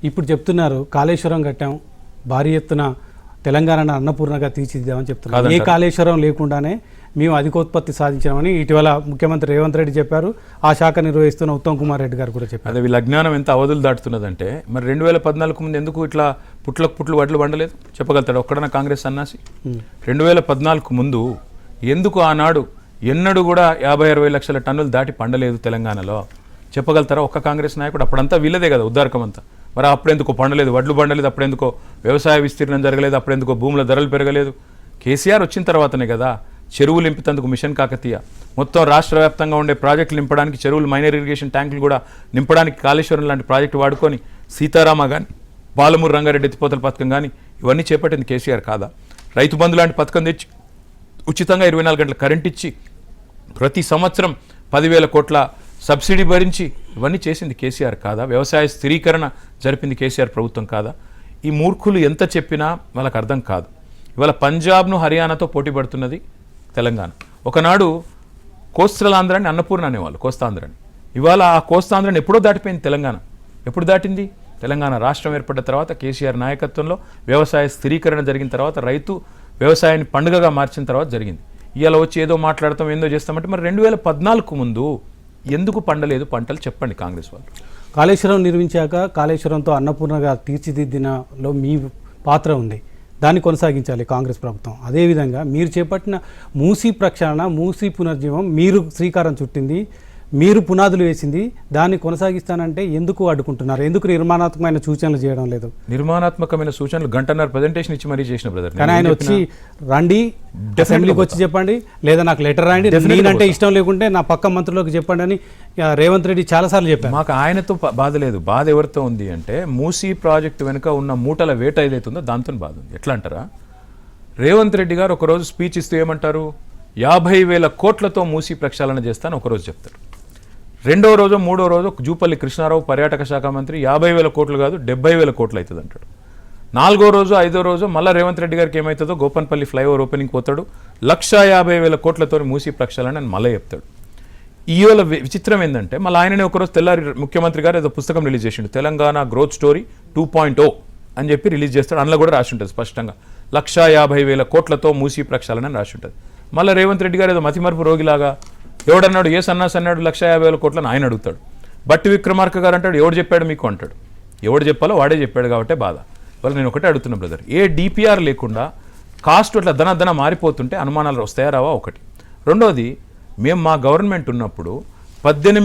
ఇప్పుడు చెప్తున్నారు కాళేశ్వరం కట్టాం, భారీ ఎత్తున తెలంగాణను అన్నపూర్ణగా తీర్చిదిద్దామని చెప్తున్నారు. ఏ కాళేశ్వరం లేకుండానే మేము అధికోత్పత్తి సాధించామని ఇటీవల ముఖ్యమంత్రి రేవంత్ రెడ్డి చెప్పారు. ఆ శాఖ నిర్వహిస్తున్న ఉత్తమ్ కుమార్ రెడ్డి గారు కూడా చెప్పారు. అదే వీళ్ళ అజ్ఞానం ఎంత అవధులు దాటుతున్నదంటే, మరి 2014 ముందు ఎందుకు ఇట్లా పుట్లు వడ్లు వండలేదు చెప్పగలుగుతాడు ఒక్కడన్నా కాంగ్రెస్ సన్నాసి? 2014 ముందు ఎందుకు ఆనాడు ఎన్నడూ కూడా 50-60 లక్షల టన్నులు దాటి పండలేదు తెలంగాణలో చెప్పగలుగుతారా ఒక్క కాంగ్రెస్ నాయకుడు? అప్పుడంతా వీళ్ళదే కదా ఉద్దారకం అంతా. మరి అప్పుడెందుకో పండలేదు, వడ్లు పండలేదు, అప్పుడెందుకో వ్యవసాయ విస్తీర్ణం జరగలేదు, అప్పుడెందుకో భూముల ధరలు పెరగలేదు? కేసీఆర్ వచ్చిన తర్వాతనే కదా చెరువులు నింపుతందుకు మిషన్ కాకతీయ, మొత్తం రాష్ట్ర వ్యాప్తంగా ఉండే ప్రాజెక్టులు నింపడానికి చెరువులు, మైనర్ ఇరిగేషన్ ట్యాంకులు కూడా నింపడానికి కాళేశ్వరం లాంటి ప్రాజెక్టు వాడుకొని సీతారామ కానీ పాలమూరు రంగారెడ్డి ఎత్తిపోతల పథకం కానీ ఇవన్నీ చేపట్టింది కేసీఆర్ కాదా? రైతు బంధు లాంటి పథకం తెచ్చి ఉచితంగా 24 గంటల కరెంట్ ఇచ్చి ప్రతి సంవత్సరం 10,000 కోట్ల సబ్సిడీ భరించి ఇవన్నీ చేసింది కేసీఆర్ కాదా? వ్యవసాయ స్థిరీకరణ జరిపింది కేసీఆర్ ప్రభుత్వం కాదా? ఈ మూర్ఖులు ఎంత చెప్పినా వాళ్ళకి అర్థం కాదు. ఇవాళ పంజాబ్ను హర్యానాతో పోటీ పడుతున్నది తెలంగాణ. ఒకనాడు కోస్టల్ ఆంధ్రాన్ని అన్నపూర్ణ అనేవాళ్ళు, కోస్తాంధ్రాన్ని. ఇవాళ ఆ కోస్తాంధ్రాన్ని ఎప్పుడో దాటిపోయింది తెలంగాణ. ఎప్పుడు దాటింది? తెలంగాణ రాష్ట్రం ఏర్పడ్డ తర్వాత కేసీఆర్ నాయకత్వంలో వ్యవసాయ స్థిరీకరణ జరిగిన తర్వాత, రైతు వ్యవసాయాన్ని పండుగగా మార్చిన తర్వాత జరిగింది. ఇవాళ వచ్చి ఏదో మాట్లాడతాం, ఏందో చేస్తామంటే మరి 2014 ముందు ఎందుకు పండలేదు పంటలు చెప్పండి కాంగ్రెస్ వాళ్ళు. కాళేశ్వరం నిర్మించాక కాళేశ్వరంతో అన్నపూర్ణగా తీర్చిదిద్దినలో మీ పాత్ర ఉంది, దాన్ని కొనసాగించాలి కాంగ్రెస్ ప్రభుత్వం. అదేవిధంగా మీరు చేపట్టిన మూసీ ప్రక్షాళన, మూసీ పునర్జీవం మీరు శ్రీకారం చుట్టింది, మీరు పునాదులు వేసింది, దాన్ని కొనసాగిస్తానంటే ఎందుకు అడ్డుకుంటున్నారు? ఎందుకు నిర్మాణాత్మకమైన సూచనలు చేయడం లేదు? నిర్మాణాత్మకమైన సూచనలు గంటన్నర ప్రజెంటేషన్ ఇచ్చి మరీ చేసిన బ్రదర్. కానీ ఆయన వచ్చి రండి అసెంబ్లీకి వచ్చి చెప్పండి, లేదా నాకు లెటర్ రాయండి, నేనంటే ఇష్టం లేకుంటే నా పక్క మంత్రులకు చెప్పండి అని రేవంత్ రెడ్డి చాలాసార్లు చెప్పారు. మాకు ఆయనతో బాధ లేదు. బాధ ఎవరితో ఉంది అంటే మూసీ ప్రాజెక్టు వెనుక ఉన్న మూటల వేట ఏదైతుందో దాంతో బాధ ఉంది. ఎట్లా అంటారా, రేవంత్ రెడ్డి గారు ఒకరోజు స్పీచ్ ఇస్తూ ఏమంటారు, 50,000 కోట్లతో మూసీ ప్రక్షాళన చేస్తాను ఒకరోజు చెప్తారు. రెండో రోజు మూడో రోజు జూపల్లి కృష్ణారావు పర్యాటక శాఖ మంత్రి 50,000 కోట్లు కాదు 70,000 కోట్లు అవుతుంది అంటాడు. నాలుగో రోజు ఐదో రోజు మళ్ళీ రేవంత్ రెడ్డి గారికి ఏమవుతుందో గోపన్పల్లి ఫ్లైఓవర్ ఓపెనింగ్ పోతాడు, 150,000 కోట్లతో మూసీ ప్రక్షాళన అని మళ్ళీ చెప్తాడు. ఇవాళ విచిత్రం ఏంటంటే మళ్ళీ ఆయననే ఒకరోజు తెల్లారి ముఖ్యమంత్రి గారు ఏదో పుస్తకం రిలీజ్ చేసిండు, తెలంగాణ గ్రోత్ స్టోరీ 2.0 అని చెప్పి రిలీజ్ చేస్తాడు. అందులో కూడా రాసి ఉంటుంది స్పష్టంగా 150,000 కోట్లతో మూసీ ప్రక్షాళన అని రాసి ఉంటుంది. మళ్ళీ రేవంత్ రెడ్డి గారు ఏదో మతిమరుపు రోగిలాగా ఎవడన్నాడు, ఏ సన్నాసి అన్నాడు 150,000 కోట్లని ఆయన అడుగుతాడు. బట్టి విక్రమార్క గారు అంటాడు, ఎవడు చెప్పాడు మీకు అంటాడు. ఎవడు చెప్పాలో వాడే చెప్పాడు కాబట్టి బాధ. వాళ్ళు నేను ఒకటే అడుగుతున్నా బ్రదర్, ఏ డిపిఆర్ లేకుండా కాస్ట్ అట్లా ధన మారిపోతుంటే అనుమానాలు వస్తాయా రావా? ఒకటి. రెండోది, మేము మా గవర్నమెంట్ ఉన్నప్పుడు 18